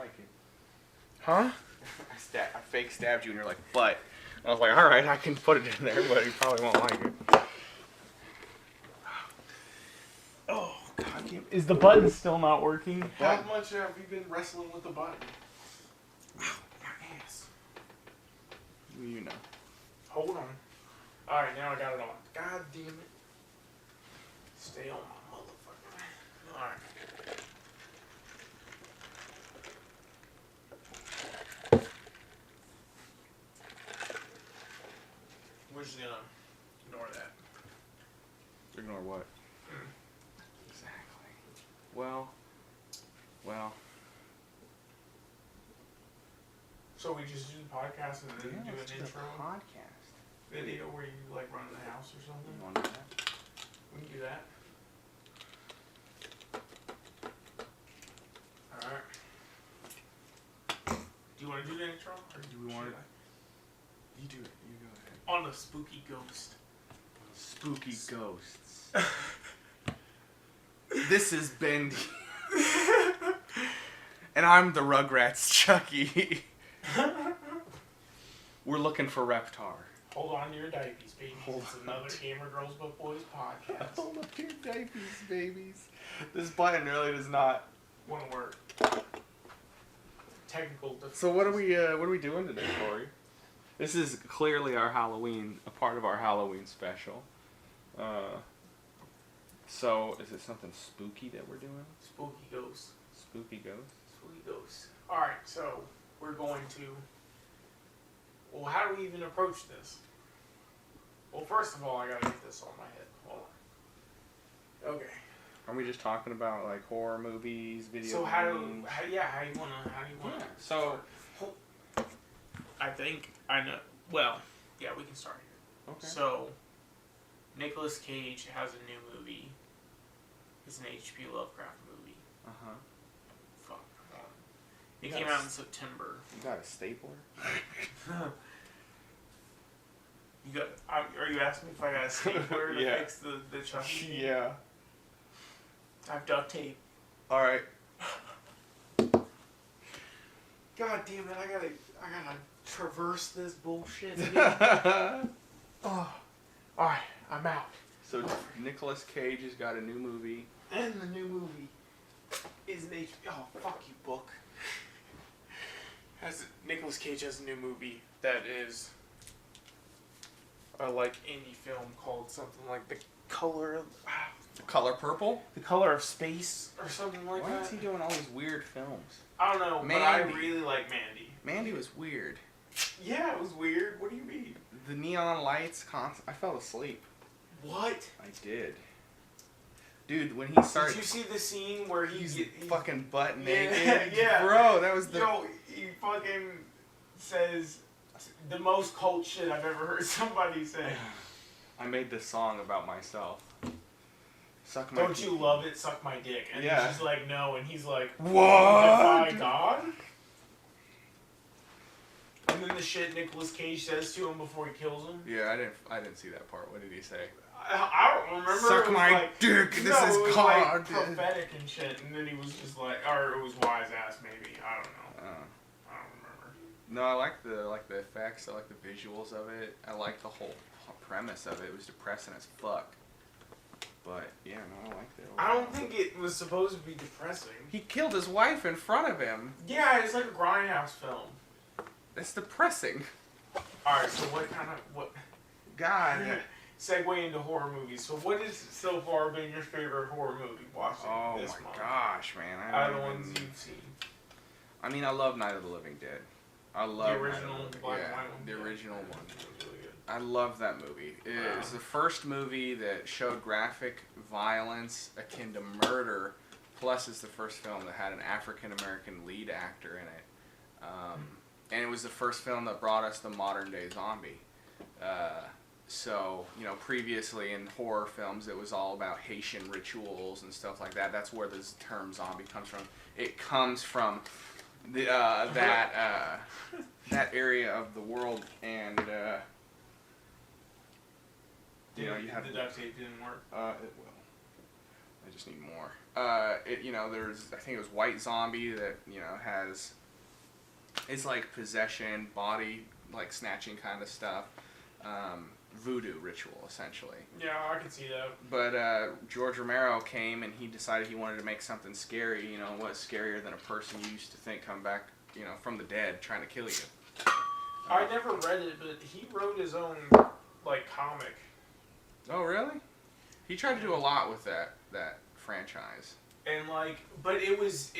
like it. Huh? I fake stabbed you and you're like, but. I was like, alright, I can put it in there, but he probably won't like it. Oh, God. Is the button still not working? How much have you been wrestling with the button? Ow, my ass. You know. Hold on. Alright, now I got it on. God damn it. Stay on my motherfucker. Alright. We're just gonna ignore that. Ignore what? Exactly. Well. So we just do the podcast and then do an intro Podcast. video where you like run the house or something? You want to do that? We can do that. Alright. Do you want to do the intro? Or Do we want to? You do it. You go ahead. On the spooky ghost. Spooky ghosts. This is Bendy. And I'm the Rugrats Chucky. We're looking for Reptar. Hold on to your diapers, babies. It's another Gamer Girls But Boys podcast. Hold on to your diapers, babies. This button really does not want to work. Technical difficulties. So what are we doing today, Corey? This is clearly our Halloween, a part of our Halloween special. So is it something spooky that we're doing? Spooky ghosts. Spooky ghosts? Spooky ghosts. Alright, so we're going to... Well, how do we even approach this? Well, first of all, I gotta get this on my head. Hold on. Okay. Are we just talking about like horror movies, video games? So how do you wanna? Yeah. So I think I know. Well, yeah, we can start here. Okay. So Nicolas Cage has a new movie. It's an H.P. Lovecraft movie. Fuck. It came out in September. You got a stapler? Are you asking me if I got a stapler to fix the Chucky? Yeah. I have duct tape. Alright. God damn it, I gotta traverse this bullshit again. Oh. Alright, I'm out. So Nicolas Cage has got a new movie. And the new movie is an HBO. Oh, fuck you, book. Nicolas Cage has a new movie that is a like indie film called something like The Color Purple? The Color of Space or something like that. Why is he doing all these weird films? I don't know, but I really like Mandy. Mandy was weird. Yeah, it was weird. What do you mean? The neon lights, I fell asleep. What? I did. Dude, when he started... Did you see the scene where he's fucking butt naked? Yeah. Bro, that was the... Yo, he fucking says the most cult shit I've ever heard somebody say. I made this song about myself. Suck my Don't you love it? Suck my dick. And she's like, no. And he's like, what? Defy God? And then the shit Nicolas Cage says to him before he kills him. Yeah, I didn't see that part. What did he say? I don't remember. Suck my dick. This is God. Like prophetic and shit. And then he was just like, or it was wise ass maybe. I don't know. I don't remember. No, I like the effects. I like the visuals of it. I like the whole premise of it. It was depressing as fuck. But yeah, no, I liked it. I don't think it was supposed to be depressing. He killed his wife in front of him. Yeah, it's like a grindhouse film. It's depressing. Alright, so what? God. Segue into horror movies. So what has so far been your favorite horror movie watching this month? Oh my gosh, man. Out of the ones you've seen. I mean, I love Night of the Living Dead. I love the original black and white one. The original one. Really good. I love that movie. It was the first movie that showed graphic violence akin to murder, plus it's the first film that had an African American lead actor in it. And it was the first film that brought us the modern day zombie. So, you know, previously in horror films, it was all about Haitian rituals and stuff like that. That's where this term zombie comes from. It comes from the that area of the world, and you know, you have the duct tape didn't work. It will. I just need more. There's, I think it was White Zombie that, has, it's like possession, body, like snatching kind of stuff. Voodoo ritual, essentially. Yeah, I can see that. But George Romero came and he decided he wanted to make something scary. What's scarier than a person you used to think come back, from the dead trying to kill you? I never read it, but he wrote his own, comic. Oh, really? He tried to do a lot with that franchise. And, but it's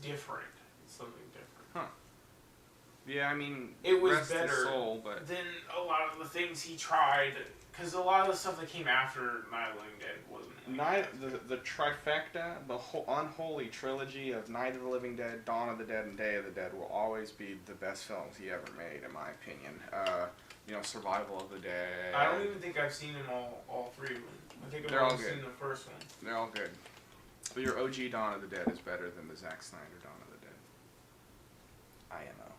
different. It's something different. Huh. Yeah, I mean, it was rest better his soul, but than a lot of the things he tried. Because a lot of the stuff that came after Night of the Living Dead wasn't. The trifecta, the unholy trilogy of Night of the Living Dead, Dawn of the Dead, and Day of the Dead will always be the best films he ever made, in my opinion. Survival of the Dead. I don't even think I've seen them all three of them. I think I've only seen the first one. They're all good. But your OG Dawn of the Dead is better than the Zack Snyder Dawn of the Dead. IMO.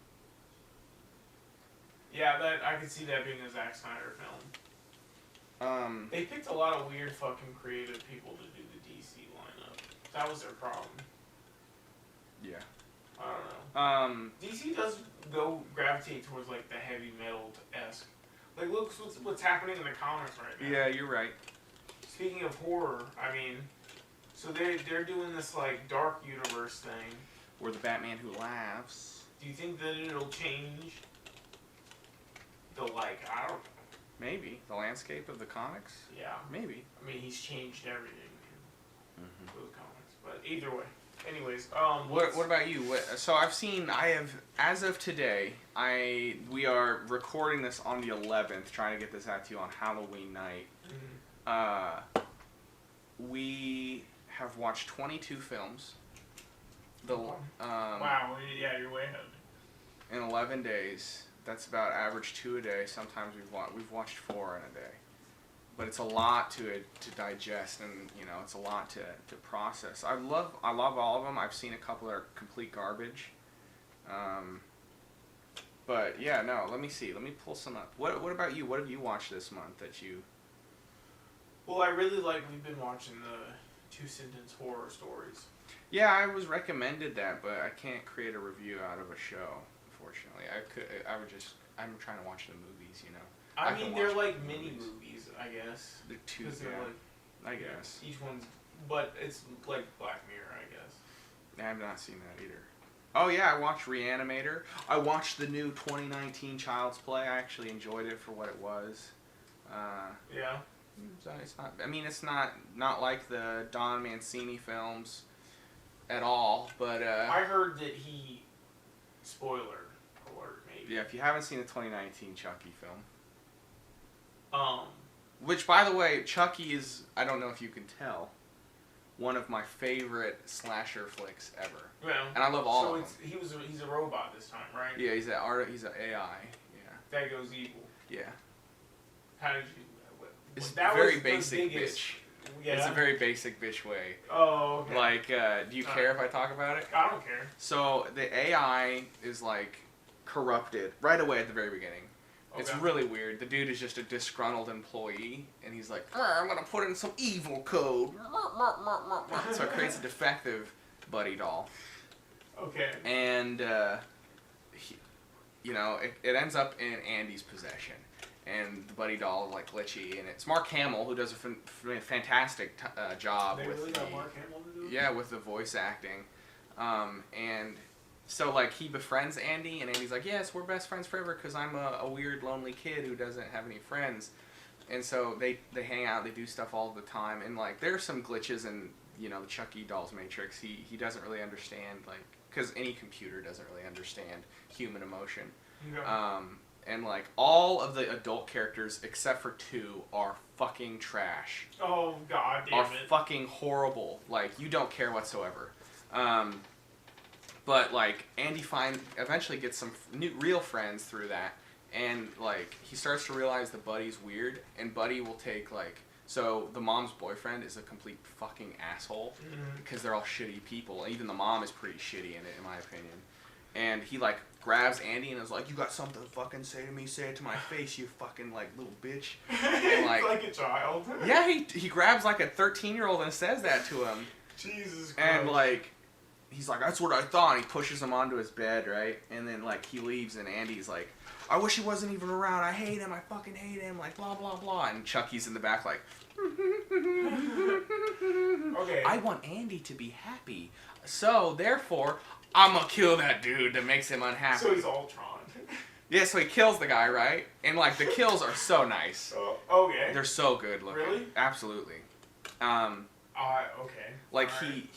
Yeah, I could see that being a Zack Snyder film. They picked a lot of weird fucking creative people to do the DC lineup. That was their problem. Yeah. I don't know. DC does gravitate towards the heavy metal-esque. Look what's happening in the comics right now. Yeah, you're right. Speaking of horror, so they're doing this dark universe thing. Or the Batman Who Laughs. Do you think that it'll change the I don't know. Maybe. The landscape of the comics? Yeah. Maybe. He's changed everything in those comics. But either way. Anyways, what about you? So as of today, we are recording this on the 11th, trying to get this out to you on Halloween night. Mm-hmm. We have watched 22 films. Wow, yeah, you're way ahead. In 11 days. That's about average 2 a day. Sometimes we've watched 4 in a day. But it's a lot to digest, and it's a lot to process. I love all of them. I've seen a couple that are complete garbage. But yeah, no. Let me see. Let me pull some up. What about you? What have you watched this month that you? Well, I really we've been watching the 2-sentence horror stories. Yeah, I was recommended that, but I can't create a review out of a show. Unfortunately, I'm trying to watch the movies. They're mini movies, I guess. They're two. They're I guess. Each one's, but it's like Black Mirror, I guess. I have not seen that either. Oh yeah, I watched Reanimator. I watched the new 2019 Child's Play. I actually enjoyed it for what it was. Yeah. It's not. It's not like the Don Mancini films at all. But I heard that he, spoiler alert, maybe. Yeah, if you haven't seen the 2019 Chucky film. Which, by the way, Chucky is, I don't know if you can tell, one of my favorite slasher flicks ever. Yeah. And I love all of them. So he's a robot this time, right? Yeah, he's an AI. Yeah. That goes evil. Yeah. How did you? It's that very was basic biggest, bitch. Yeah. It's a very basic bitch way. Oh, okay. Do you care if I talk about it? I don't care. So the AI is corrupted right away at the very beginning. Okay. It's really weird. The dude is just a disgruntled employee, and he's like, I'm gonna put in some evil code. So it creates a defective buddy doll. Okay. And it ends up in Andy's possession. And the buddy doll is glitchy, and it's Mark Hamill who does a fantastic job. They really got Mark Hamill to do it? Yeah, with the voice acting, and so he befriends Andy, and Andy's like, yes, we're best friends forever because I'm a weird lonely kid who doesn't have any friends, and so they hang out, they do stuff all the time, and there's some glitches in the Chucky doll's matrix. He doesn't really understand because any computer doesn't really understand human emotion. Yeah. And all of the adult characters except for 2 are fucking trash. Oh god damn it. Are fucking horrible. You don't care whatsoever. But Andy eventually gets some real friends through that, and he starts to realize that Buddy's weird, and Buddy will take so the mom's boyfriend is a complete fucking asshole because they're all shitty people. Even the mom is pretty shitty in it, in my opinion. and he like grabs Andy and is like, "You got something to fucking say to me? Say it to my face, you fucking like little bitch." And like a child. Yeah, he grabs like a 13-year-old and says that to him. Jesus Christ. And like, he's like, "That's what I thought." And he pushes him onto his bed, right? And then like he leaves, and Andy's like, "I wish he wasn't even around. I hate him. I fucking hate him." Like blah blah blah. And Chucky's in the back like, okay. "I want Andy to be happy, so therefore I'm gonna kill that dude that makes him unhappy." So he's Ultron. Yeah, so he kills the guy, right? And like the kills are so nice. Okay. They're so good looking. Really? Absolutely. Okay. Like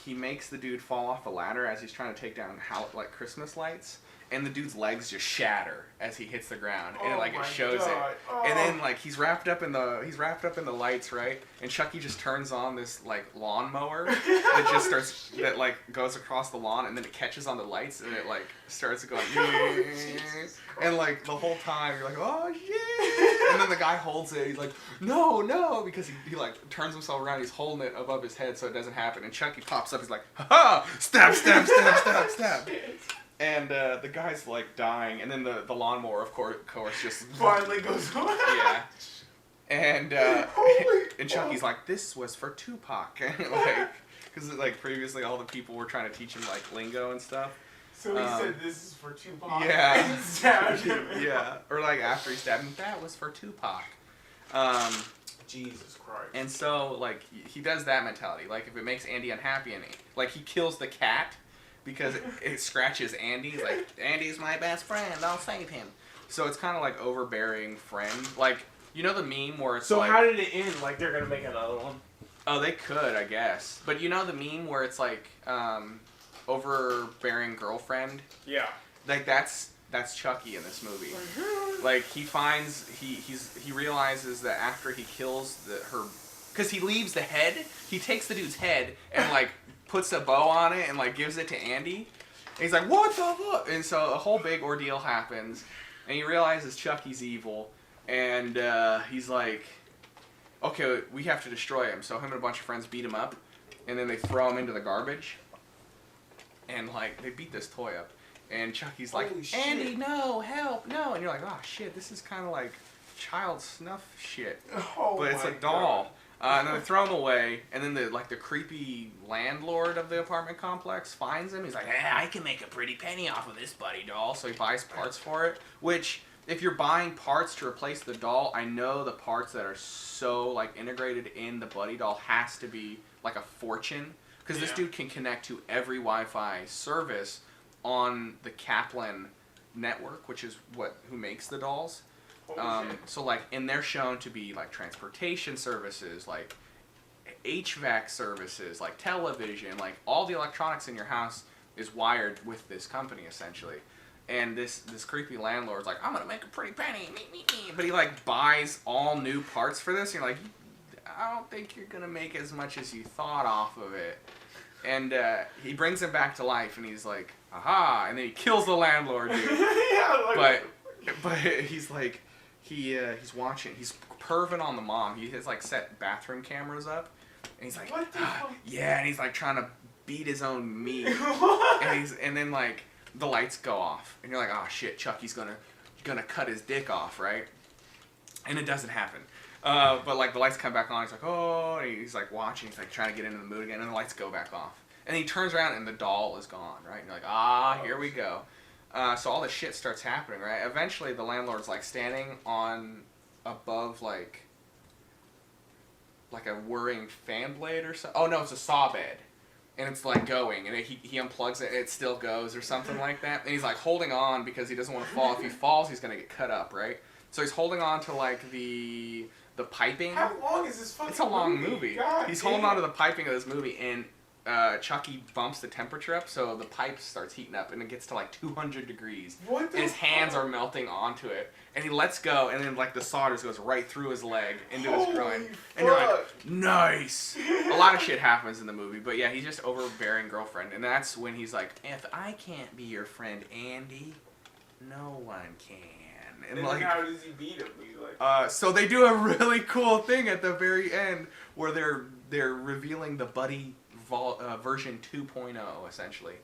he makes the dude fall off a ladder as he's trying to take down like Christmas lights, and the dude's legs just shatter as he hits the ground, and it shows it. And then like he's wrapped up in the lights, right? And Chucky just turns on this like lawnmower that just starts that like goes across the lawn, and then it catches on the lights, and it like starts going. And like the whole time you're like, "Oh shit!" And then the guy holds it. He's like, "No," because he like turns himself around. He's holding it above his head so it doesn't happen. And Chucky pops up. He's like, "Ha ha! Stab, stab, stab, stab, stab." And the guy's like dying, and then the lawnmower, of course, just finally goes on. Yeah. And and Chucky's like, "This was for Tupac," like, because like previously all the people were trying to teach him like lingo and stuff. So he said, "This is for Tupac." Yeah. Stabbed him. Yeah. Or like after he stabbed him, "That was for Tupac." Jesus Christ. And so like he does that mentality. Like if it makes Andy unhappy, and he kills the cat because it scratches Andy. He's like, "Andy's my best friend. I'll save him." So it's kind of like overbearing friend. Like, you know the meme where it's so like... how did it end? Like they're gonna make another one? Oh, they could, I guess. But you know the meme where it's like overbearing girlfriend? Yeah. Like that's Chucky in this movie. Like he realizes that after he kills her, because he leaves the head, he takes the dude's head and like puts a bow on it and like gives it to Andy. And he's like, "What the fuck?" And so a whole big ordeal happens, and he realizes Chucky's evil, and he's like, "Okay, we have to destroy him." So him and a bunch of friends beat him up, and then they throw him into the garbage, and like they beat this toy up, and Chucky's like, "Andy, no, help, no!" And you're like, "Oh shit, this is kind of like child snuff shit," but it's a doll. And then they throw him away, and then the creepy landlord of the apartment complex finds him. He's like, I can make a pretty penny off of this buddy doll. So he buys parts for it, which, if you're buying parts to replace the doll, I know the parts that are so like integrated in the buddy doll has to be like a fortune, because this dude can connect to every Wi-Fi service on the Kaplan network, which is who makes the dolls. So like, and they're shown to be like transportation services, like HVAC services, like television, like all the electronics in your house is wired with this company essentially. And this creepy landlord's like, "I'm gonna make a pretty penny, me. But he like buys all new parts for this. And you're like, "I don't think you're gonna make as much as you thought off of it." And he brings him back to life, and he's like, "Aha!" And then he kills the landlord, dude. But he's like. He's watching. He's perving on the mom. He has like set bathroom cameras up, and he's like, "What the fuck?" Yeah, and he's like trying to beat his own meat. And then like the lights go off, and you're like, "Oh shit, Chucky's gonna cut his dick off, right?" And it doesn't happen. But like the lights come back on. He's like, "Oh," and he's like watching. He's like trying to get into the mood again, and the lights go back off. And he turns around, and the doll is gone, right? And you're like, here we go. So all this shit starts happening, right? Eventually, the landlord's like standing on above like a whirring fan blade or something. Oh no, it's a saw bed, and it's like going, and he unplugs it, and it still goes or something like that. And he's like holding on because he doesn't want to fall. If he falls, he's gonna get cut up, right? So he's holding on to like the piping. How long is this fucking movie? It's a long movie. God He's damn. holding on to the piping of this movie, and Chucky bumps the temperature up, so the pipe starts heating up, and it gets to like 200 degrees. What the and his hands are melting onto it, and he lets go, and then like the sawdust goes right through his leg into his groin. And you're like, nice. A lot of shit happens in the movie, but yeah, he's just overbearing girlfriend, and that's when he's like, "If I can't be your friend, Andy, no one can." And then like, how does he beat him? He's like, so they do a really cool thing at the very end where they're revealing the buddy version 2.0 essentially.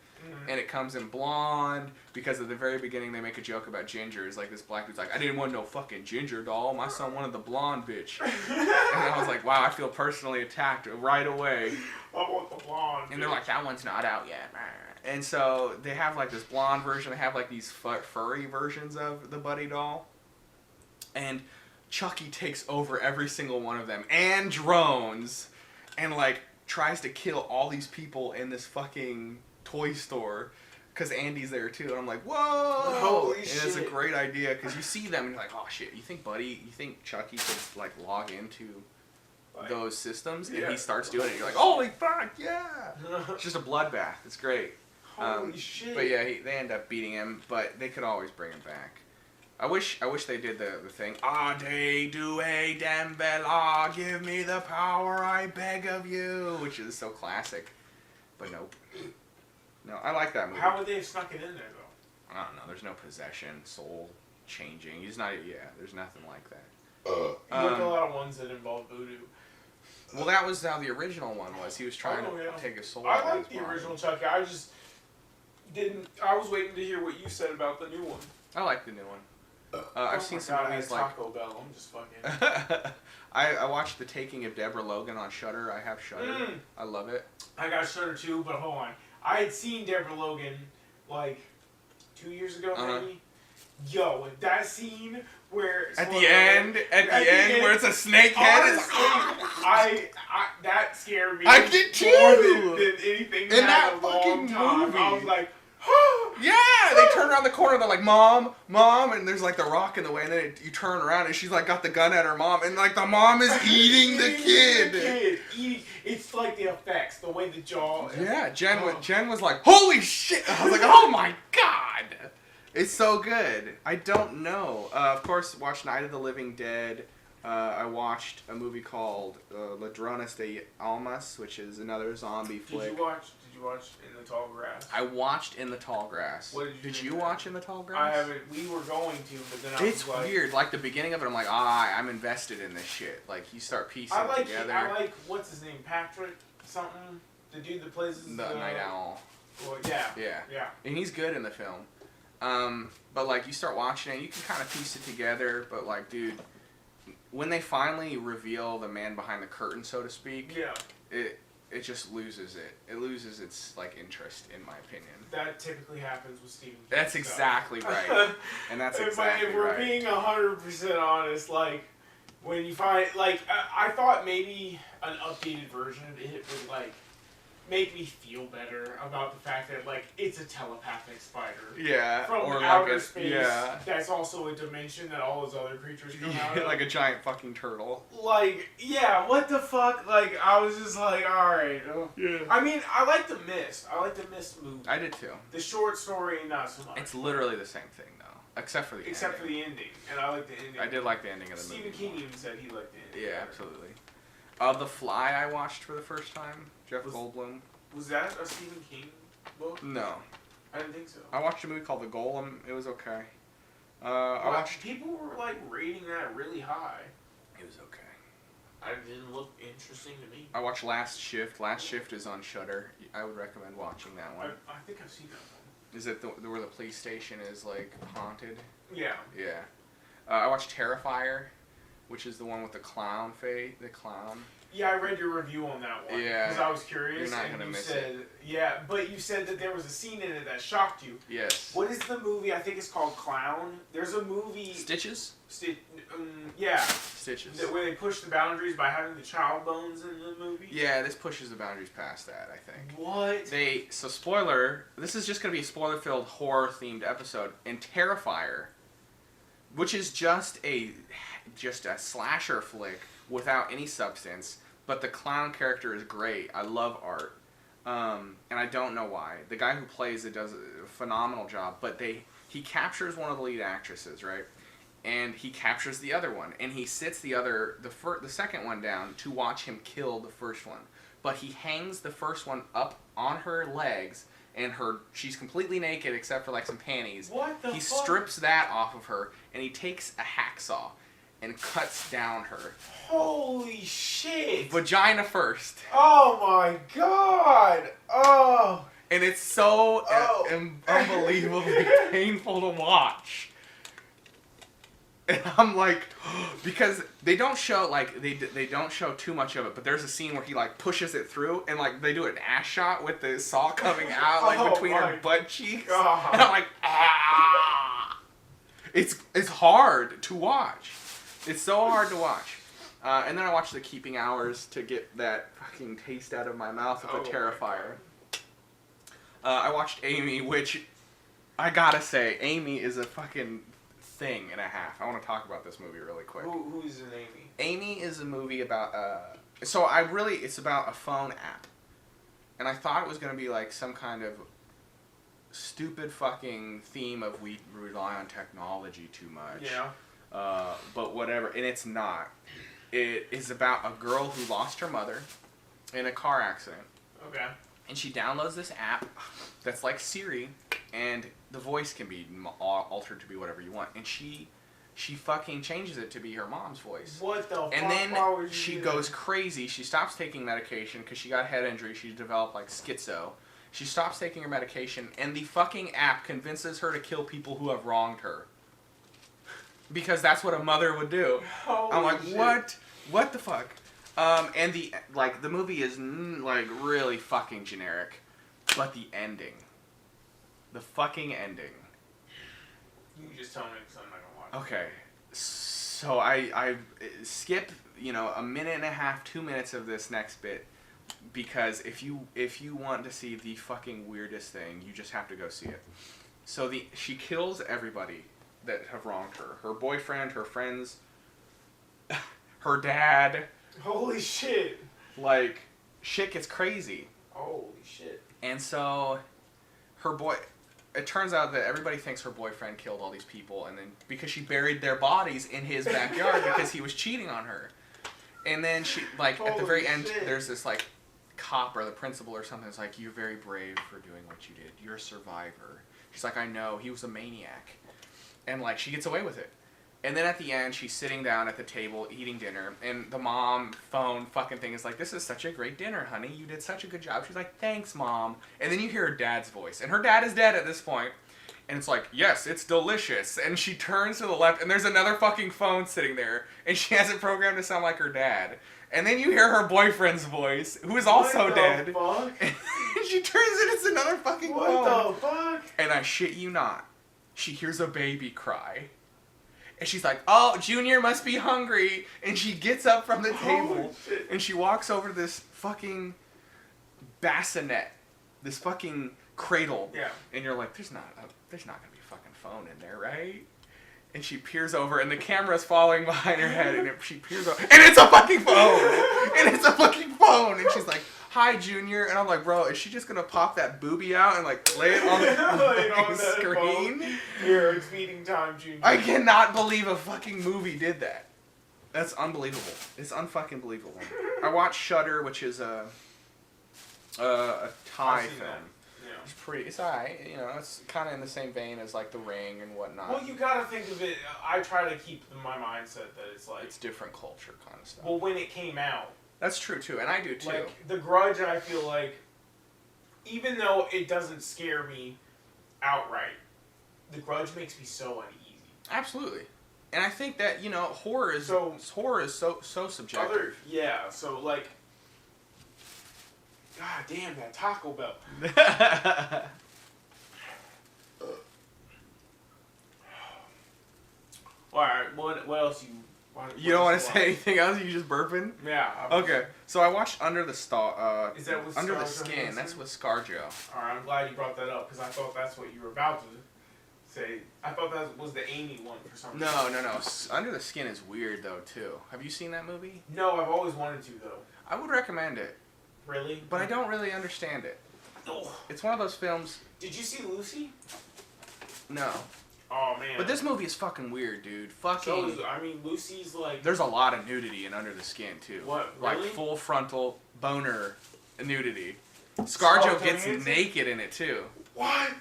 and it comes in blonde, because at the very beginning they make a joke about gingers. Like, this black dude's like, I didn't want no fucking ginger doll. My son wanted the blonde bitch. And I was like, wow, I feel personally attacked right away. I want the blonde. And they're like, that one's not out yet. And so they have like this blonde version. They have like these furry versions of the Buddy doll. And Chucky takes over every single one of them and drones and like tries to kill all these people in this fucking toy store because Andy's there too. And I'm like, whoa! Holy and shit. It's a great idea because you see them and you're like, oh shit, you think Chucky could like log into Like, those systems? And yeah. he starts doing it. You're like, holy fuck, yeah! It's just a bloodbath. It's great. Holy shit. But yeah, they end up beating him, but they could always bring him back. I wish they did the thing. Ade due Dembella, give me the power, I beg of you, which is so classic. But nope. No, I like that movie. How would they have snuck it in there, though? I don't know. There's no possession, soul changing. He's not. Yeah, there's nothing like that. You look at a lot of ones that involve voodoo. Well, that was how the original one was. He was trying to take a soul. I like the original Chucky. I just didn't. I was waiting to hear what you said about the new one. I like the new one. I've seen some movies like Taco Bell. I'm just fucking. I watched The Taking of Deborah Logan on Shudder. I have Shudder. I love it. I got Shudder too, but hold on. I had seen Deborah Logan like 2 years ago, maybe. Yo, that scene where at the end where it's a snake head. I that scared me. I did too. More than anything in that a long fucking time. movie. I was like, yeah, they turn around the corner, they're like, Mom, and there's like the rock in the way, and then you turn around and she's like got the gun at her mom, and like the mom is eating the kid. It's like the effects, the way the jaw. Yeah, Jen was like, holy shit! I was like, oh my god, it's so good. I don't know. Of course, watched Night of the Living Dead. I watched a movie called Ladrones de Almas, which is another zombie flick. Did you watch In the Tall Grass? I watched In the Tall Grass. What did you watch In the Tall Grass? I haven't. We were going to, but then I It's was like... weird. Like, the beginning of it, I'm like, I'm invested in this shit. Like, you start piecing together. I like, what's his name? Patrick something? The dude that plays... The Night Owl. Well, yeah. Yeah. And he's good in the film. But, like, you start watching it, you can kind of piece it together, but, like, dude... When they finally reveal the man behind the curtain, so to speak, it just loses it. It loses its like interest, in my opinion. That typically happens with Stephen King. That's exactly right, and that's exactly if we're being 100% honest, like when you find like I thought maybe an updated version of it would like make me feel better about the fact that like it's a telepathic spider. Yeah. From or outer like space. Yeah. That's also a dimension that all those other creatures come out of. Like a giant fucking turtle. Like, yeah, what the fuck? Like, I was just like, alright. Yeah. I mean, I like The Mist. I like The Mist movie. I did too. The short story, not so much. It's literally the same thing though, except for the ending. For the ending, and I like the ending. I did like the ending of the movie. Stephen King even said he liked the ending. Yeah, better. absolutely. The Fly I watched for the first time. Jeff Goldblum. Was that a Stephen King book? No. I didn't think so. I watched a movie called The Golem. It was okay. I watched. People were like rating that really high. It was okay. It didn't look interesting to me. I watched Last Shift. Last Shift is on Shudder. I would recommend watching that one. I think I've seen that one. Is it where the police station is like haunted? Yeah. Yeah. I watched Terrifier, which is the one with the clown the clown. Yeah, I read your review on that one. Yeah. Because I was curious. You're not going to miss it. Yeah, but you said that there was a scene in it that shocked you. Yes. What is the movie? I think it's called Clown. There's a movie... Stitches? Yeah. Stitches. Where they push the boundaries by having the child bones in the movie. Yeah, this pushes the boundaries past that, I think. What? So spoiler, this is just going to be a spoiler-filled horror-themed episode. In Terrifier, which is just a slasher flick without any substance, but the clown character is great. I love Art. And I don't know why. The guy who plays it does a phenomenal job, but he captures one of the lead actresses, right? And he captures the other one, and he sits the second one down to watch him kill the first one. But he hangs the first one up on her legs, and she's completely naked except for like some panties. What the fuck? He strips that off of her, and he takes a hacksaw and cuts down her. Holy shit! Vagina first. Oh my god! Oh! And it's so unbelievably painful to watch. And I'm like, because they don't show like they don't show too much of it, but there's a scene where he like pushes it through, and like they do an ass shot with the saw coming out like between her butt cheeks, God. and I'm like, ah! It's hard to watch. It's so hard to watch. And then I watched The Keeping Hours to get that fucking taste out of my mouth with the Terrifier. I watched Amy, which I gotta say, Amy is a fucking thing and a half. I want to talk about this movie really quick. Who's in Amy? Amy is a movie about it's about a phone app, and I thought it was gonna be like some kind of stupid fucking theme of we rely on technology too much. Yeah. But whatever, and it's not. It is about a girl who lost her mother in a car accident. Okay. And she downloads this app that's like Siri, and the voice can be altered to be whatever you want. And she fucking changes it to be her mom's voice. What the fuck? And then she goes crazy. She stops taking medication because she got head injury. She developed like schizo. She stops taking her medication, and the fucking app convinces her to kill people who have wronged her. Because that's what a mother would do. Holy I'm like, shit. what? What the fuck? And the movie is like really fucking generic, but the ending, the fucking ending. You can just tell me because I'm not gonna watch. Okay, so I skip a minute and a half, 2 minutes of this next bit, because if you want to see the fucking weirdest thing, you just have to go see it. So she kills everybody that have wronged her. Her boyfriend, her friends, her dad. Holy shit. Like, shit gets crazy. Holy shit. And so, it turns out that everybody thinks her boyfriend killed all these people, and then, because she buried their bodies in his backyard because he was cheating on her. And then she, like, at the very end, there's this, like, cop or the principal or something that's like, you're very brave for doing what you did. You're a survivor. She's like, I know, he was a maniac. And, like, she gets away with it. And then at the end, she's sitting down at the table eating dinner, and the mom phone fucking thing is like, this is such a great dinner, honey. You did such a good job. She's like, thanks, Mom. And then you hear her dad's voice, and her dad is dead at this point. And it's like, yes, it's delicious. And she turns to the left, and there's another fucking phone sitting there, and she has it programmed to sound like her dad. And then you hear her boyfriend's voice, who is also dead. What the fuck? And she turns and it's another fucking phone. What the fuck? And I shit you not, she hears a baby cry. And she's like, oh, Junior must be hungry. And she gets up from the table, and she walks over to this fucking bassinet, this fucking cradle. Yeah. And you're like, there's not gonna be a fucking phone in there, right? And she peers over, and the camera's following behind her head, and she peers over, and it's a fucking phone! And it's a fucking phone! And she's like, hi, Junior. And I'm like, bro, is she just gonna pop that boobie out and like lay it on the screen? Phone. Here, it's feeding time, Junior. I cannot believe a fucking movie did that. That's unbelievable. It's unfucking believable. I watched Shudder, which is a Thai film. Yeah. It's pretty. It's alright. It's kind of in the same vein as like The Ring and whatnot. Well, you gotta think of it. I try to keep in my mindset that it's like it's different culture kind of stuff. Well, when it came out. That's true too, and I do too. Like The Grudge, I feel like, even though it doesn't scare me outright, The Grudge makes me so uneasy. Absolutely, and I think that horror is so subjective. So like, god damn that Taco Bell. All right, what else you? You don't want to say anything else? You just burping? Yeah. Okay, so I watched Under the Star. Is that with Under the Scarjo Skin? Hansson? That's with ScarJo. All right, I'm glad you brought that up because I thought that's what you were about to say. I thought that was the Amy one for some reason. No. Under the Skin is weird though too. Have you seen that movie? No, I've always wanted to though. I would recommend it. Really? But I don't really understand it. Oh. It's one of those films. Did you see Lucy? No. Oh man. But this movie is fucking weird, dude. Lucy's like. There's a lot of nudity in Under the Skin too. What? Like Really? full frontal boner nudity. ScarJo gets Hansson? naked in it too. What?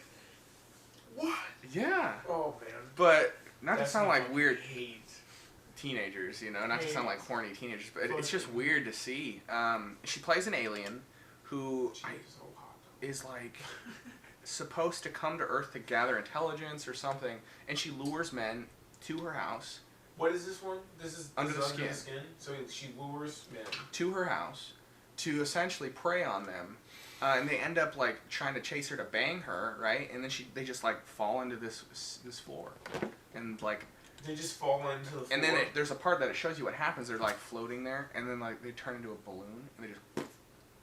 Yeah. Oh man. But not That's to sound my like fucking weird hate. teenagers, not to sound like horny teenagers, but it's just Fucking- weird to see. She plays an alien who She's so hot is like supposed to come to Earth to gather intelligence or something, and she lures men to her house. What is this one? This is Under the Skin. So she lures men to her house to essentially prey on them, and they end up like trying to chase her to bang her, right? And then they just like fall into this floor, and like they just fall into the floor. And then there's a part that it shows you what happens. They're like floating there, and then like they turn into a balloon, and they just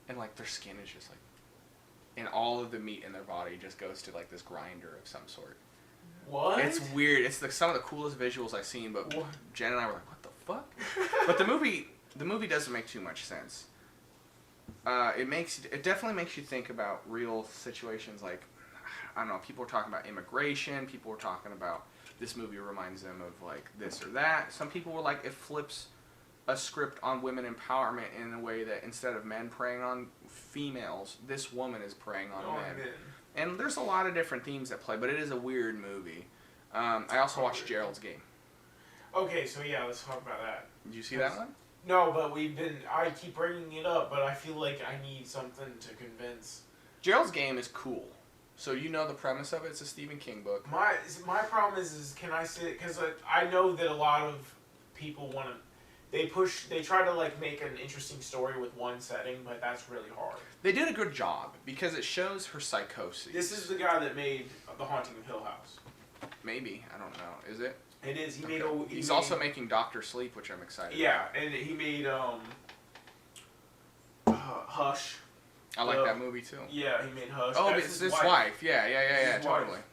and like their skin is just like, and all of the meat in their body just goes to like this grinder of some sort. What? It's weird. It's like some of the coolest visuals I've seen, but what? Jen and I were like, what the fuck? But the movie doesn't make too much sense. It definitely makes you think about real situations like, I don't know, people were talking about immigration, people were talking about this movie reminds them of like this or that. Some people were like, it flips a script on women empowerment in a way that instead of men preying on females, this woman is preying on men. And there's a lot of different themes at play, but it is a weird movie. I also watched Gerald's Game. Okay, so yeah, let's talk about that. Did you see that one? No, but I keep bringing it up, but I feel like I need something to convince. Gerald's Game is cool. So you know the premise of it. It's a Stephen King book. My problem is can I say, because I know that a lot of people want to, they try to like make an interesting story with one setting, but that's really hard. They did a good job because it shows her psychosis. This is the guy that made The Haunting of Hill House. Maybe, I don't know. Is it? It is. He's also making Doctor Sleep, which I'm excited about. Yeah, and he made Hush. I like that movie too. Yeah, he made Hush. Oh, it's his wife. Yeah, totally. Wife.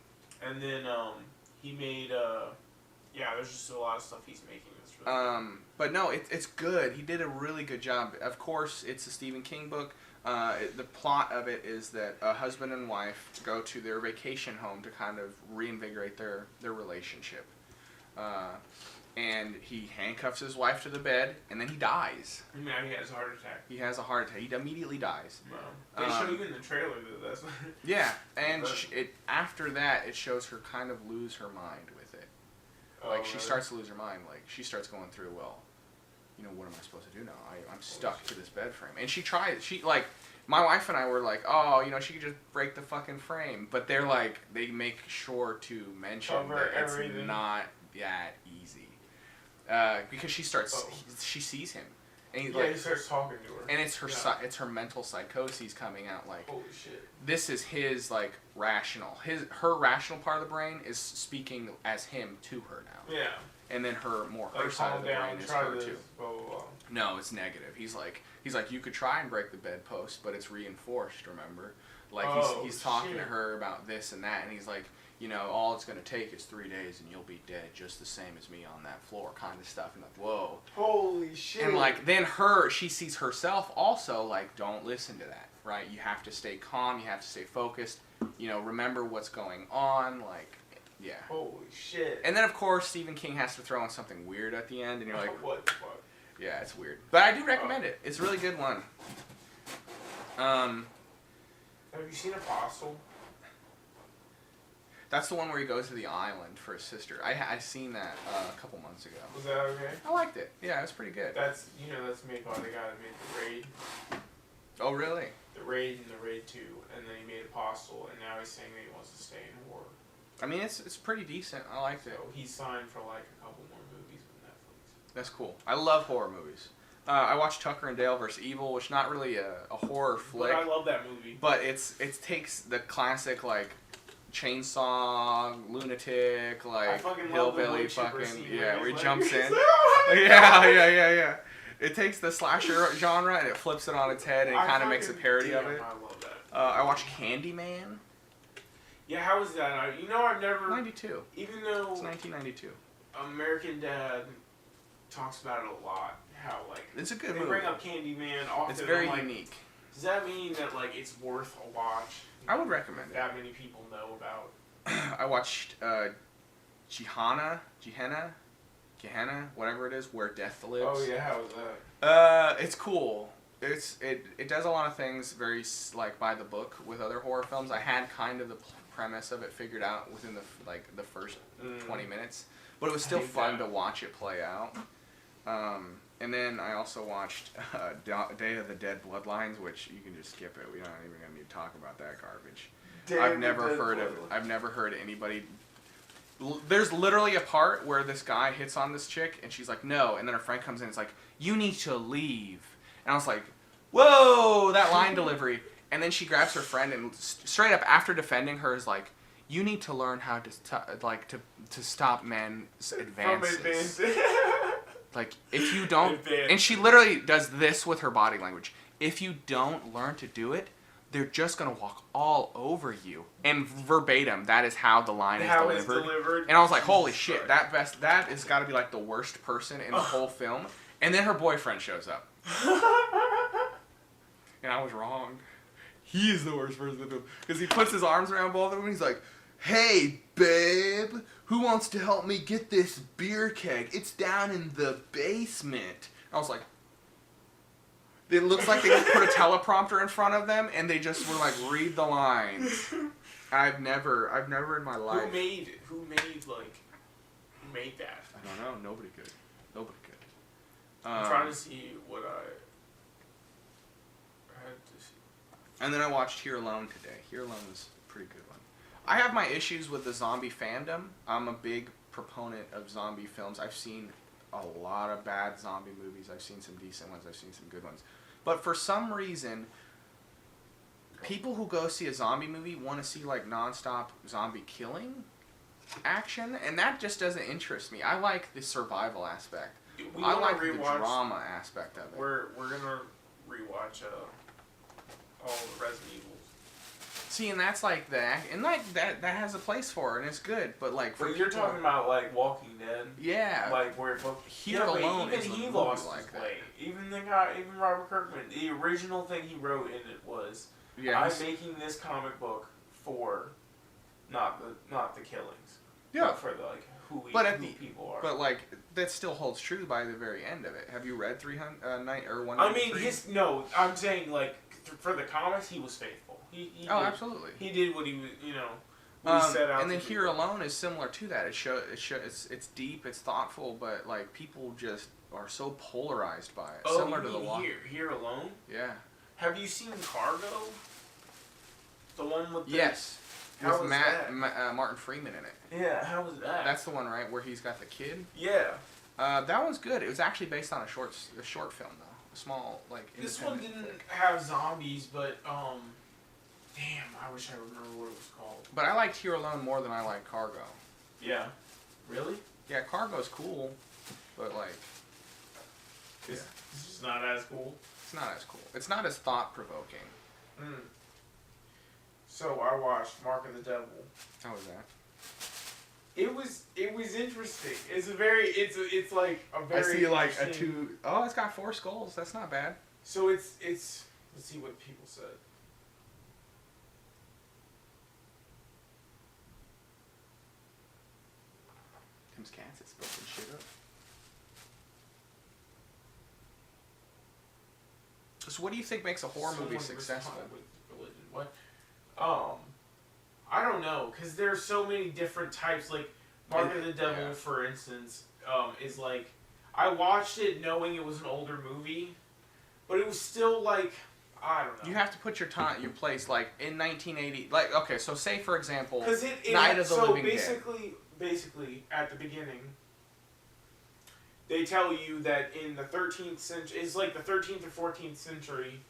And then he made there's just a lot of stuff he's making that's really good. But no, it's good. He did a really good job. Of course, it's a Stephen King book. The plot of it is that a husband and wife go to their vacation home to kind of reinvigorate their relationship. And he handcuffs his wife to the bed, and then he dies. Yeah, he has a heart attack. He has a heart attack. He immediately dies. Wow. They show you in the trailer that that's... Yeah, and after that, it shows her kind of lose her mind with it. Like, she starts to lose her mind. Like, she starts going through, well, you know, what am I supposed to do now? I'm stuck to this bed frame. And she tries, my wife and I were like, oh, you know, she could just break the fucking frame. But they're like, they make sure to mention that it's not that easy. Because she sees him. And he starts talking to her. And it's her mental psychoses coming out like, holy shit. This is his, like, rational. Her rational part of the brain is speaking as him to her now. Yeah. And then her side of the brain is her too. Blah, blah, blah. No, it's negative. He's like, you could try and break the bedpost, but it's reinforced, remember? Like, he's talking to her about this and that, and he's like, you know, all it's going to take is 3 days and you'll be dead just the same as me on that floor, kind of stuff. And like, whoa. Holy shit. And like, then she sees herself also like, don't listen to that, right? You have to stay calm, you have to stay focused, you know, remember what's going on, like, yeah. Holy shit. And then of course Stephen King has to throw in something weird at the end, and you're like, what the fuck? Yeah, it's weird. But I do recommend it. It's a really good one. Have you seen Apostle? That's the one where he goes to the island for his sister. I seen that a couple months ago. Was that okay? I liked it. Yeah, it was pretty good. That's made by the guy that made The Raid. Oh, really? The Raid and The Raid 2, and then he made Apostle, and now he's saying that he wants to stay in horror. I mean, it's pretty decent. I liked it. So he's signed for like a couple more movies with Netflix. That's cool. I love horror movies. I watched Tucker and Dale vs. Evil, which not really a horror flick. But I love that movie. But it takes the classic like chainsaw lunatic like hillbilly fucking where he jumps in. Yeah. It takes the slasher genre and it flips it on its head and it kind of makes a parody of it. I love that. I watched Candyman. Yeah, how was that? I've never... 92. Even though... It's 1992. American Dad talks about it a lot. How, like... It's a good movie. They bring up Candyman often. It's very unique. Does that mean that, like, it's worth a watch? I would recommend it. That many people know about. I watched Gehenna, whatever it is, Where Death Lives. Oh, yeah, how was that? It's cool. It does a lot of things very, like, by the book with other horror films. I had kind of the premise of it figured out within the first 20 minutes. But it was still fun to watch it play out. And then I also watched Day of the Dead Bloodlines, which you can just skip it. We don't even gonna need to talk about that garbage. I've never heard anybody. There's literally a part where this guy hits on this chick, and she's like, no. And then her friend comes in and is like, you need to leave. And I was like, whoa, that line delivery. And then she grabs her friend and straight up after defending her is like, you need to learn how to stop men's advances. Like, if you don't... And she literally does this with her body language. If you don't learn to do it, they're just going to walk all over you. And verbatim, that is how the line is delivered. And I was like, holy shit, that has got to be like the worst person in the whole film. And then her boyfriend shows up. And I was wrong. He is the worst person in the film. Because he puts his arms around both of them and he's like, hey, babe, who wants to help me get this beer keg? It's down in the basement. I was like, it looks like they just put a teleprompter in front of them and they just were like, read the lines. I've never in my life. Who made that? I don't know. Nobody could. I'm trying to see what I had to see. And then I watched Here Alone today. Here Alone was a pretty good one. I have my issues with the zombie fandom. I'm a big proponent of zombie films. I've seen a lot of bad zombie movies. I've seen some decent ones. I've seen some good ones. But for some reason, people who go see a zombie movie want to see like nonstop zombie killing action, and that just doesn't interest me. I like the survival aspect. I like the drama aspect of it. We're gonna rewatch all the Resident Evils. See, and that's like that has a place for it, and it's good. But like, but you're talking about like Walking Dead. Yeah. Like where Here Alone is he lost his way. Even Robert Kirkman, the original thing he wrote in it was, I'm making this comic book for not the killings. Yeah. But for the who people are. But like that still holds true by the very end of it. Have you read 193? I mean, I'm saying like for the comics he was faithful. He absolutely. He did what he was, what he set out. And then Here Alone is similar to that. It's deep, it's thoughtful, but like people just are so polarized by it. Similar to the Here Alone? Yeah. Have you seen Cargo? The one with yes. With Martin Freeman in it. Yeah, how was that? That's the one, right, where he's got the kid? Yeah. That one's good. It was actually based on a short film, though. A small, like, this one didn't have zombies, but, damn, I wish I remember what it was called. But I liked Here Alone more than I liked Cargo. Yeah. Really? Yeah, Cargo's cool, but, like... It's just not as cool? It's not as cool. It's not as thought-provoking. Hmm. So I watched Mark of the Devil. How was that? It was interesting. It's like a very. I see like a 2. Oh, it's got 4 skulls. That's not bad. So it's. Let's see what people said. Tim's cats is spoken shit up. So what do you think makes a horror movie successful? With religion. What? I don't know, because there's so many different types. Like Mark of the Devil, for instance, is like I watched it knowing it was an older movie, but it was still like I don't know. You have to put your place like in 1980. Like okay, so say for example, Night of the Living Dead. Basically, at the beginning, they tell you that in the 13th century, it's like the 13th or 14th century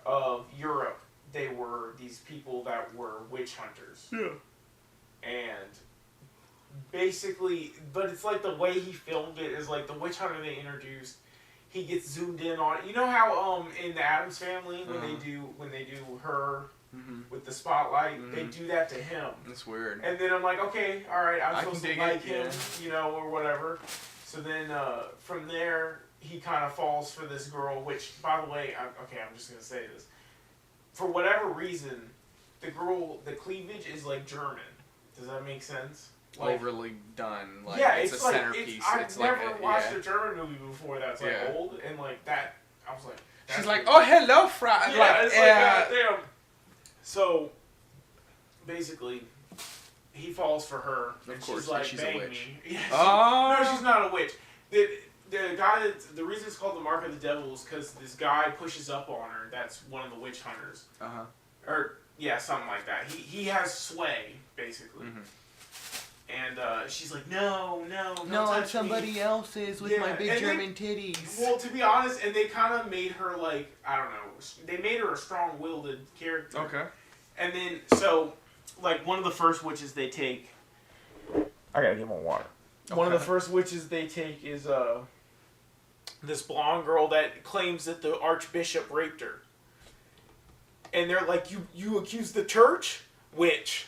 of Europe. They were these people that were witch hunters. Yeah. And basically, but it's like the way he filmed it is like the witch hunter they introduced, he gets zoomed in on it. You know how in the Addams Family when they do her with the spotlight, they do that to him. That's weird. And then I'm like, okay, all right, I'm supposed to like him, or whatever. So then from there, he kind of falls for this girl, which, by the way, I'm just gonna say this. For whatever reason, the cleavage is like German. Does that make sense? Like, overly done. Like, yeah, it's a centerpiece. I've never watched a German movie before that's like old and like that. I was like, she's like, oh hello, Fry. Yeah, like, it's like goddamn. So basically, he falls for her, and she's like, bang me. Yeah, no, she's not a witch. the reason it's called the Mark of the Devil is because this guy pushes up on her. That's one of the witch hunters. Or yeah, something like that. He has sway basically. And she's like, no, it's somebody else's with my big German titties. Well, to be honest, and they kind of made her like, I don't know, they made her a strong-willed character. Okay. And then, so, like, one of the first witches they take, I gotta get more water. Okay. One of the first witches they take is this blonde girl that claims that the archbishop raped her. And they're like, you accuse the church? Witch.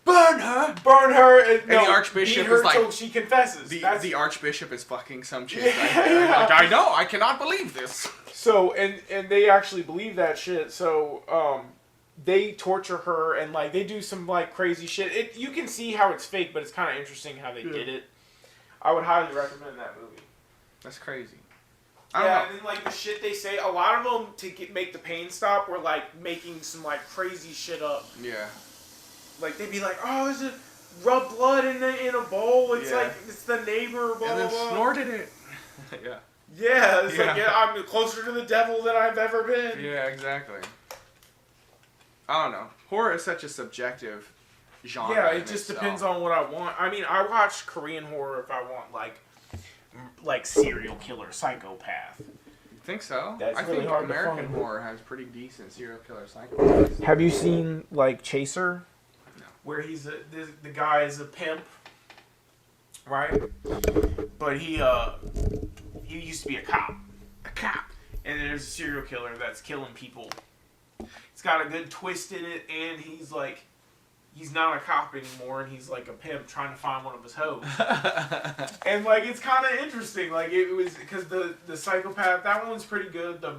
Burn her! Burn her! And the archbishop beat her is like... until she confesses. The archbishop is fucking some chick. Yeah. Like, I know, I cannot believe this. So, and they actually believe that shit, so, they torture her, and, like, they do some, like, crazy shit. You can see how it's fake, but it's kind of interesting how they did it. I would highly recommend that movie. That's crazy. And then, like, the shit they say, a lot of them, to make the pain stop, were, like, making some, like, crazy shit up. Yeah. Like, they'd be like, oh, is it rub blood in a bowl? It's like, it's the neighbor, blah, and then blah, blah. snorted it. Yeah. Yeah, it's like, I'm closer to the devil than I've ever been. Yeah, exactly. I don't know. Horror is such a subjective genre. Yeah, it just depends on what I want. I mean, I watch Korean horror if I want, like serial killer, psychopath. You think so? That's I really think hard American to find. horror has pretty decent serial killer psychopaths. Have you seen, like, Chaser? No. Where the guy is a pimp, right? But he used to be a cop. A cop. And there's a serial killer that's killing people. It's got a good twist in it, and he's not a cop anymore, and he's like a pimp trying to find one of his hoes. And like, it's kind of interesting. Like, it was because the psychopath, that one's pretty good. The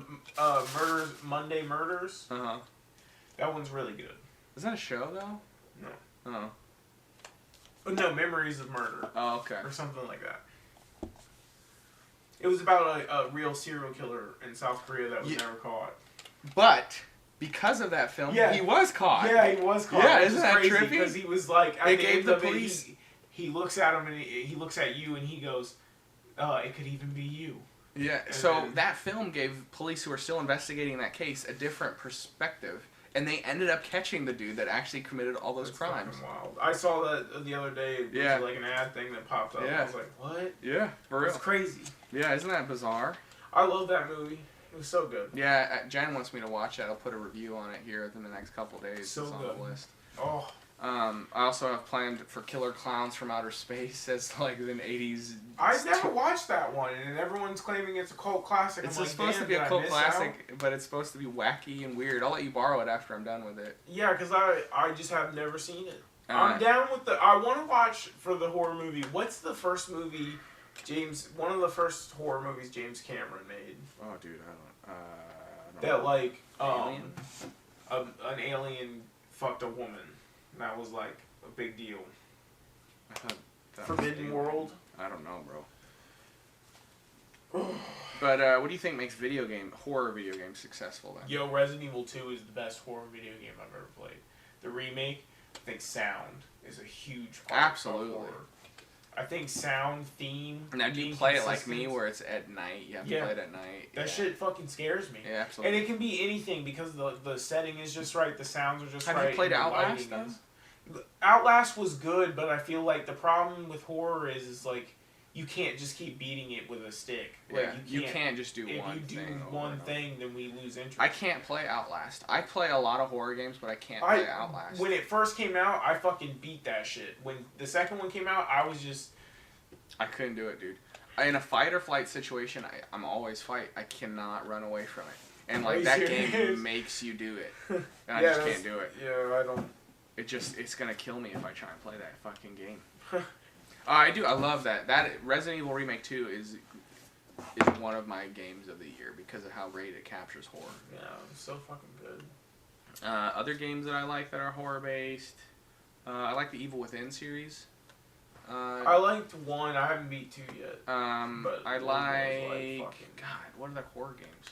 Monday Murders. That one's really good. Is that a show though? No. Oh. But no, Memories of Murder. Oh, okay. Or something like that. It was about a real serial killer in South Korea that was never caught. But because of that film, he was caught. Yeah, he was caught. Yeah, isn't that trippy? Because he was like, they gave the police. He looks at him and he looks at you and he goes, "It could even be you." Yeah. And so then, that film gave police who are still investigating that case a different perspective, and they ended up catching the dude that actually committed all those crimes. Wild. I saw that the other day. It was like an ad thing that popped up. I was like, "What?" Yeah, for real. It's crazy. Yeah, isn't that bizarre? I love that movie. It was so good. Yeah, Jen wants me to watch it. I'll put a review on it here within the next couple days. So it's on good. the list. Oh. I also have planned for Killer Clowns from Outer Space as like an 80s. I never watched that one, and everyone's claiming it's a cult classic. It's supposed to be a cult classic, but it's supposed to be wacky and weird. I'll let you borrow it after I'm done with it. Yeah, because I just have never seen it. I'm down with I want to watch for the horror movie. What's the first movie one of the first horror movies James Cameron made? Oh, dude, I don't that know. like Alien? An alien fucked a woman. That was like a big deal. I thought that Forbidden World? I don't know, bro. But what do you think makes horror video games successful then? Yo, Resident Evil 2 is the best horror video game I've ever played. The remake, I think sound is a huge part of horror. I think sound, theme. Now, do you play it like me, where it's at night? You have to play it at night. That shit fucking scares me. Yeah, absolutely. And it can be anything because the setting is just right, the sounds are just right. Have you played Outlast? Outlast was good, but I feel like the problem with horror is like you can't just keep beating it with a stick. Like, yeah, you can't just do one thing. If you do one thing, then we lose interest. I can't play Outlast. I play a lot of horror games, but I can't play Outlast. When it first came out, I fucking beat that shit. When the second one came out, I couldn't do it, dude. In a fight or flight situation, I'm always fight. I cannot run away from it. And like that game makes you do it. And I just can't do it. Yeah, I don't. It's gonna kill me if I try and play that fucking game. I do. I love that. That Resident Evil Remake 2 is one of my games of the year because of how great it captures horror. Yeah, it's so fucking good. Other games that I like that are horror based. I like the Evil Within series. I liked 1. I haven't beat 2 yet. But I like God. What are the horror games?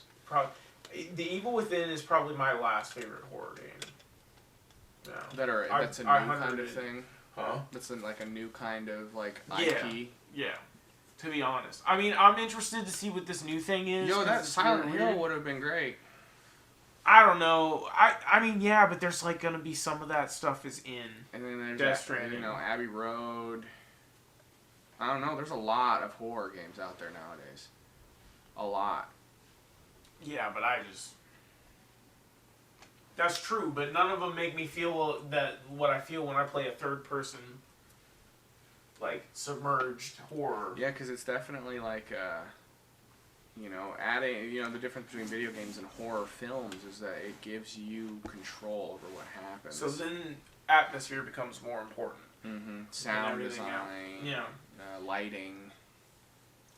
The Evil Within is probably my last favorite horror game. Yeah. That's a new kind of thing. Huh? That's like a new kind of like IP. Yeah. To be honest, I mean, I'm interested to see what this new thing is. Yo, that Silent Hill would have been great. I don't know. I mean, yeah, but there's like gonna be some of that stuff is in. And then there's Death Stranding. you know, Abbey Road. I don't know. There's a lot of horror games out there nowadays. A lot. Yeah, but that's true, but none of them make me feel that what I feel when I play a third person, like, submerged horror. Yeah, because it's definitely like, you know, adding, you know, the difference between video games and horror films is that it gives you control over what happens. So then atmosphere becomes more important. Mm-hmm. Sound design. Yeah. Lighting.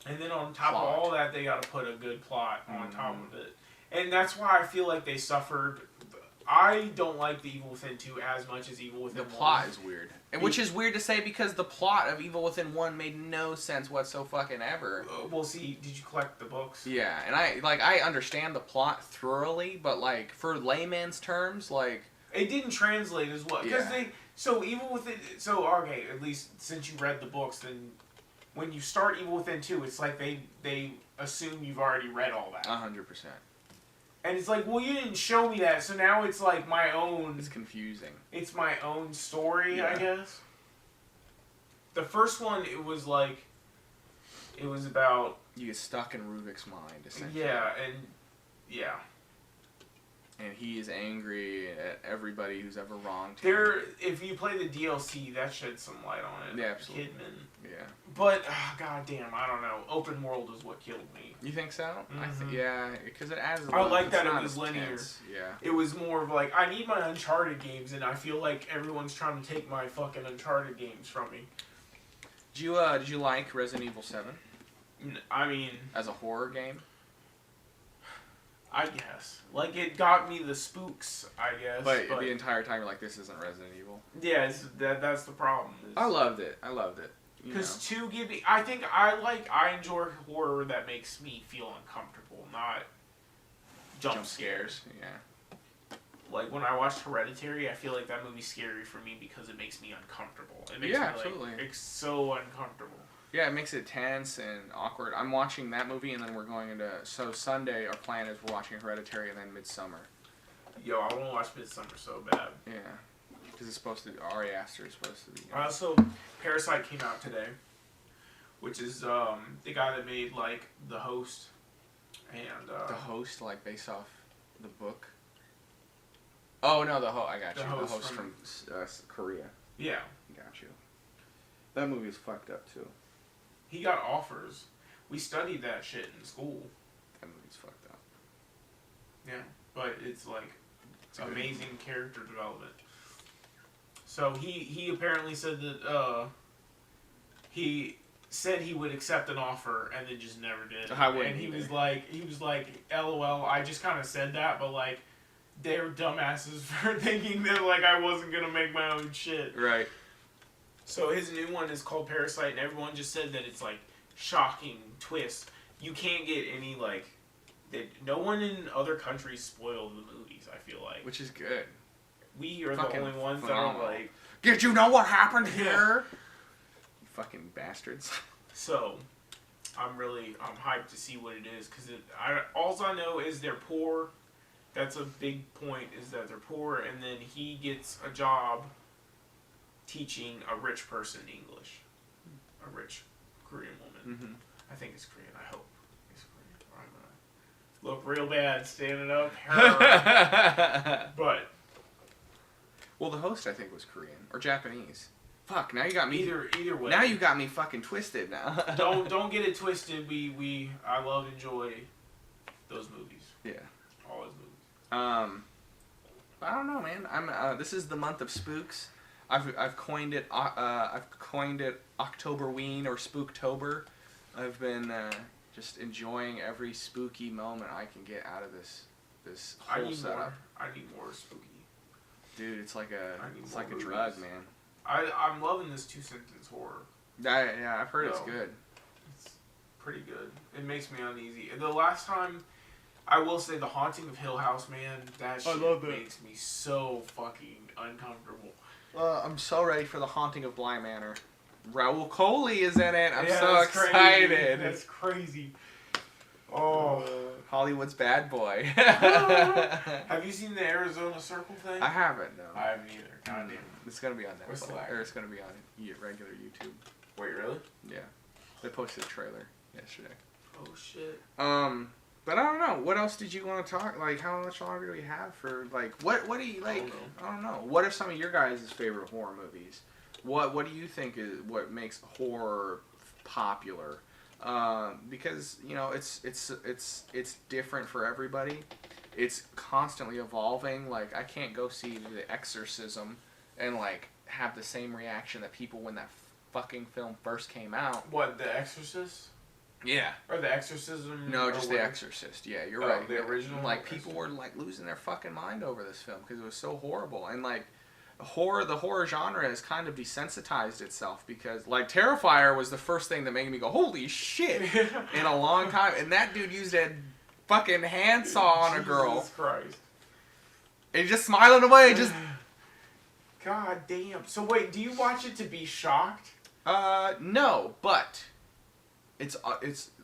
And then on top of all that, they got to put a good plot on top of it. And that's why I feel like they suffered. I don't like the Evil Within 2 as much as Evil Within 1. The plot is weird. Which is weird to say because the plot of Evil Within 1 made no sense whatsoever. Well, see, did you collect the books? Yeah, and I understand the plot thoroughly, but like for layman's terms, like it didn't translate as well because So Evil Within. So okay, at least since you read the books, then when you start Evil Within 2, it's like they assume you've already read all that. 100%. And it's like, well, you didn't show me that, so now it's like my own... It's confusing. It's my own story, yeah. I guess. The first one, it was like... It was about... You get stuck in Rubik's mind, essentially. Yeah, and... Yeah. And he is angry at everybody who's ever wronged him. If you play the DLC, that sheds some light on it. Yeah, absolutely. Kidman. Yeah. But, goddamn, I don't know. Open world is what killed me. You think so? Mm-hmm. I think, yeah, because it adds a I little, like that it's it not was as linear. tense. Yeah. It was more of like, I need my Uncharted games, and I feel like everyone's trying to take my fucking Uncharted games from me. Did you like Resident Evil 7? I mean... As a horror game? I guess. Like, it got me the spooks, I guess. But the entire time you're like, this isn't Resident Evil. Yeah, that's the problem. I loved it. Because 2 give me... I think I enjoy horror that makes me feel uncomfortable, not jump scares. Yeah. Like, when I watched Hereditary, I feel like that movie's scary for me because it makes me uncomfortable. It makes me, absolutely. Like, it's so uncomfortable. Yeah, it makes it tense and awkward. I'm watching that movie, and then we're going into... So Sunday, our plan is we're watching Hereditary and then Midsummer. Yo, I want to watch Midsummer so bad. Yeah. Because it's supposed to... Ari Aster is supposed to be... Also, Parasite came out today. Which is the guy that made, like, The Host. And, The Host, like, based off the book? Oh, no, I got you. The Host from Korea. Yeah. Got you. That movie is fucked up, too. He got offers. We studied that shit in school. That movie's fucked up. Yeah, but it's like amazing character development. So he apparently said that he said he would accept an offer and then just never did. And he was like, LOL, I just kind of said that, but like they're dumbasses for thinking that like I wasn't gonna make my own shit. Right. So his new one is called Parasite, and everyone just said that it's like shocking twist. You can't get any like that. No one in other countries spoiled the movies. I feel like, which is good. We are the only ones phenomenal. That are like, did you know what happened here? You fucking bastards. So, I'm hyped to see what it is because all I know is they're poor. That's a big point. Is that they're poor, and then he gets a job teaching a rich person English. A rich Korean woman. Mm-hmm. I think it's Korean. I hope it's Korean. I'm gonna look real bad standing up. But well, The Host I think was Korean or Japanese. Fuck! Now you got me. Either way. Now you got me fucking twisted. Now. don't get it twisted. I love enjoy those movies. Yeah. All those movies. I don't know, man. This is the month of spooks. I've coined it Octoberween or Spooktober. I've been just enjoying every spooky moment I can get out of this whole setup. I need more spooky. Dude, it's like a drug, man. I'm loving this 2-sentence horror. Yeah, I've heard it's good. It's pretty good. It makes me uneasy. The last time, I will say, The Haunting of Hill House, man, that shit makes me so fucking uncomfortable. I'm so ready for The Haunting of Bly Manor. Raul Coley is in it. I'm Yeah, so that's excited. Crazy. That's crazy. Oh. Hollywood's bad boy. Have you seen the Arizona Circle thing? I haven't, no. I haven't either. God damn. It's going to be on What's the Netflix. lag? Or it's going to be on regular YouTube. Wait, really? Yeah. They posted a trailer yesterday. Oh, shit. But I don't know. What else did you want to talk? Like, how much longer do we have for, like, what do you, like, I don't know. What are some of your guys' favorite horror movies? What do you think is what makes horror popular? Because, you know, it's different for everybody. It's constantly evolving. Like, I can't go see The Exorcism and, like, have the same reaction that people when that fucking film first came out. What, The Exorcist? Yeah. Or The Exorcism? No, just The Exorcist. Yeah, you're right. The original? Like, people were, like, losing their fucking mind over this film because it was so horrible. And, like, the horror genre has kind of desensitized itself because, like, Terrifier was the first thing that made me go, holy shit, in a long time. And that dude used a fucking handsaw on a girl. Jesus Christ. And just smiling away, just... God damn. So wait, do you watch it to be shocked? No, but... It's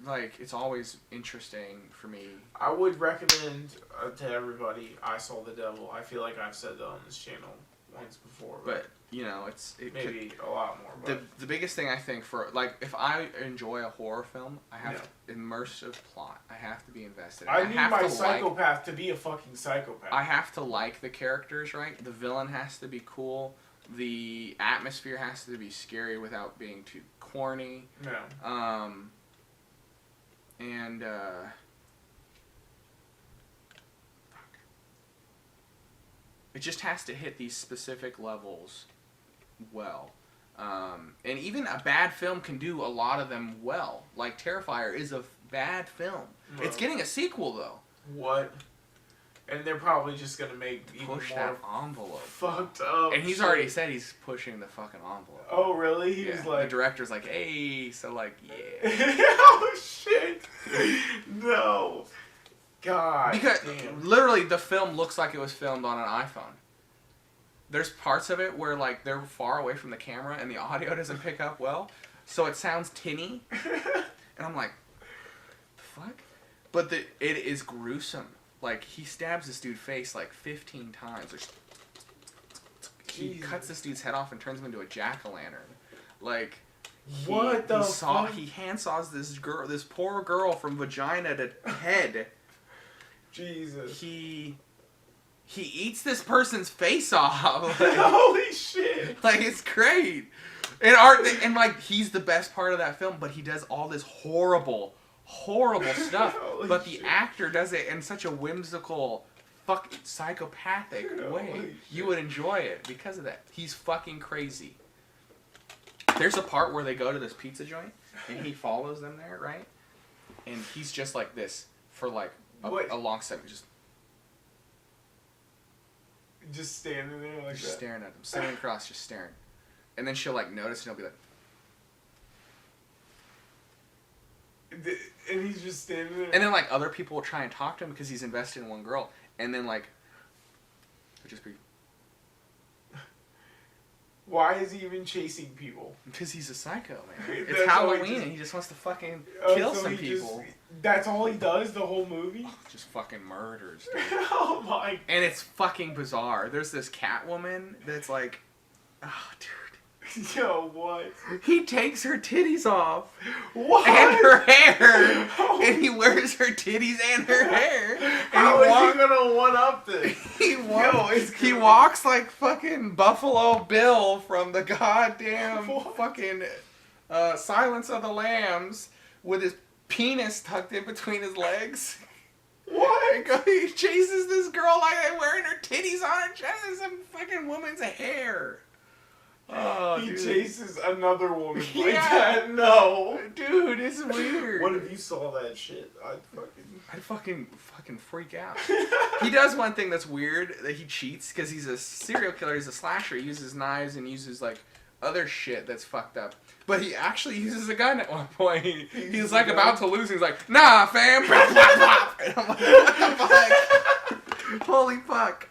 like, it's always interesting for me. I would recommend to everybody I Saw the Devil. I feel like I've said that on this channel once before. But, you know, maybe a lot more. But. The biggest thing I think for, like, if I enjoy a horror film, I have immersive plot. I have to be invested. I need my psychopath to be a fucking psychopath. I have to like the characters, right? The villain has to be cool. The atmosphere has to be scary without being too corny. Yeah. And it just has to hit these specific levels well. And even a bad film can do a lot of them well. Like Terrifier is a bad film. No. It's getting a sequel though. What? And they're probably just gonna make even Push more that envelope. fucked up. And he's already said he's pushing the fucking envelope. Oh really? He was like the director's like, hey, so like, yeah. Oh shit! No. God. Because damn. literally the film looks like it was filmed on an iPhone. There's parts of it where like they're far away from the camera and the audio doesn't pick up well, so it sounds tinny. And I'm like, the fuck? But it is gruesome. Like, he stabs this dude's face like 15 times. He cuts this dude's head off and turns him into a jack-o'-lantern. Like, what the fuck? He handsaws this poor girl from vagina to head. Jesus. He eats this person's face off. Like, holy shit. Like, it's great. And like, he's the best part of that film, but he does all this horrible stuff. But the actor does it in such a whimsical, fucking psychopathic way. You would enjoy it because of that. He's fucking crazy. There's a part where they go to this pizza joint, and he follows them there, right? And he's just like this for like a long second, just standing there like just that. staring at them, sitting across, just staring. And then she'll like notice, and he'll be like, and he's just standing there. and then like other people will try and talk to him because he's invested in one girl, and then like he'll just be, why is he even chasing people? because he's a psycho, man. That's It's all Halloween, and he just wants to fucking kill so some he people. That's all he does the whole movie? Just fucking murders, dude. Oh my. And it's fucking bizarre. There's this Catwoman that's like, oh, dude. Yo, what? He takes her titties off. What? And her hair. Oh. And he wears her titties and her hair. And How is he gonna one-up this? He walks like fucking Buffalo Bill from the goddamn What? fucking Silence of the Lambs with his penis tucked in between his legs. What? He chases this girl like wearing her titties on her chest and some fucking woman's hair. Oh, he dude. chases another woman like Yeah. that? No. Dude, it's weird. What if you saw that shit? I'd fucking freak out. He does one thing that's weird, that he cheats because he's a serial killer, he's a slasher. He uses knives and uses like other shit that's fucked up. But he actually uses a gun at one point. He's like about to lose. He's like, nah, fam. And I'm like, what the fuck? Holy fuck.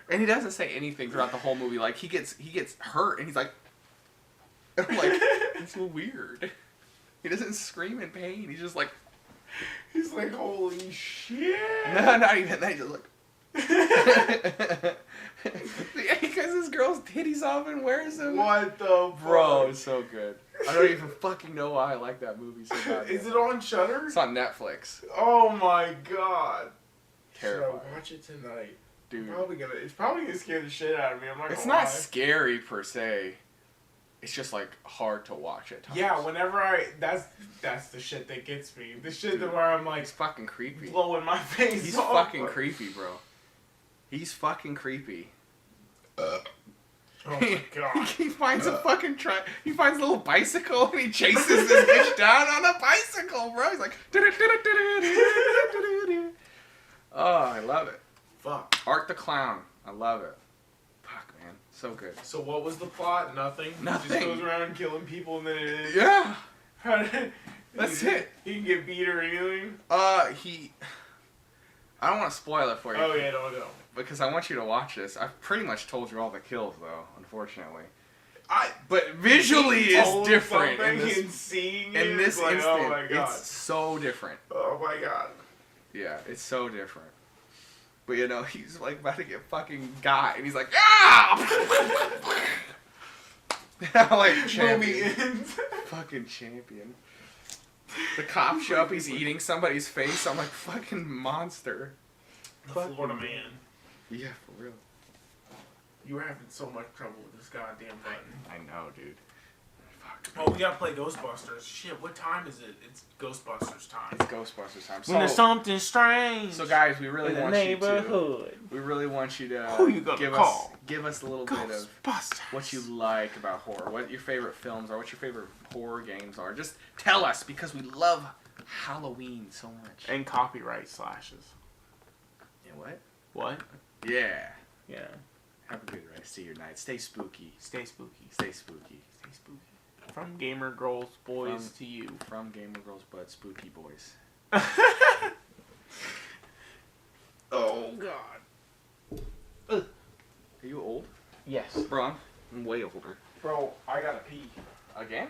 And he doesn't say anything throughout the whole movie. Like, he gets hurt, and he's like... And I'm like, It's weird. He doesn't scream in pain. He's just like, holy shit. no, not even that. He's just like, because this girl's titties off and wears them. What the Bro, fuck? it's so good. I don't even fucking know why I like that movie so bad. Is it on Shudder? It's on Netflix. Oh my god. Terrifying. Should I watch it tonight? Dude. It's probably gonna scare the shit out of me. I'm not It's gonna not lie. scary per se. It's just like hard to watch at times. Yeah, whenever that's the shit that gets me. The shit that where I'm like He's fucking creepy. blowing my face. He's off. fucking creepy, bro. He's fucking creepy. Oh my god. He finds a fucking he finds a little bicycle and he chases this bitch down on a bicycle, bro. He's like, oh, I love it. Fuck. Art the Clown. I love it. Fuck, man. So good. So what was the plot? Nothing. Nothing. Just goes around killing people and then it Yeah. That's it. He can get beat or anything. I don't want to spoil it for you. Oh yeah, no. Because I want you to watch this. I've pretty much told you all the kills, though, unfortunately. I But visually it's told different something in this, and seeing in it, this it's like, instant. oh my god. It's so different. Oh my god. Yeah, it's so different. But you know, he's like about to get fucking got, and he's like, ah! Like champion. Movie ends. Fucking champion. The cops show up, he's eating somebody's face. I'm like, fucking monster. Florida man. Yeah, for real. You were having so much trouble with this goddamn button. I know, dude. Fuck. Oh, we gotta play Ghostbusters. Shit, what time is it? It's Ghostbusters time. It's Ghostbusters time. When there's something strange. So guys, we really in the want you to. neighborhood. We really want you to Who you gonna call? Give us a little bit of Ghostbusters. what you like about horror, what your favorite films are, what your favorite horror games are. Just tell us, because we love Halloween so much. And copyright slashes. Yeah, what? What? Yeah. Yeah. Have a good rest of your night. Stay spooky. Stay spooky. Stay spooky. Stay spooky. From gamer girls, boys to you. From Gamer Girls, but spooky boys. Oh god. Are you old? Yes. Bro, I'm way older. Bro, I gotta pee. Again?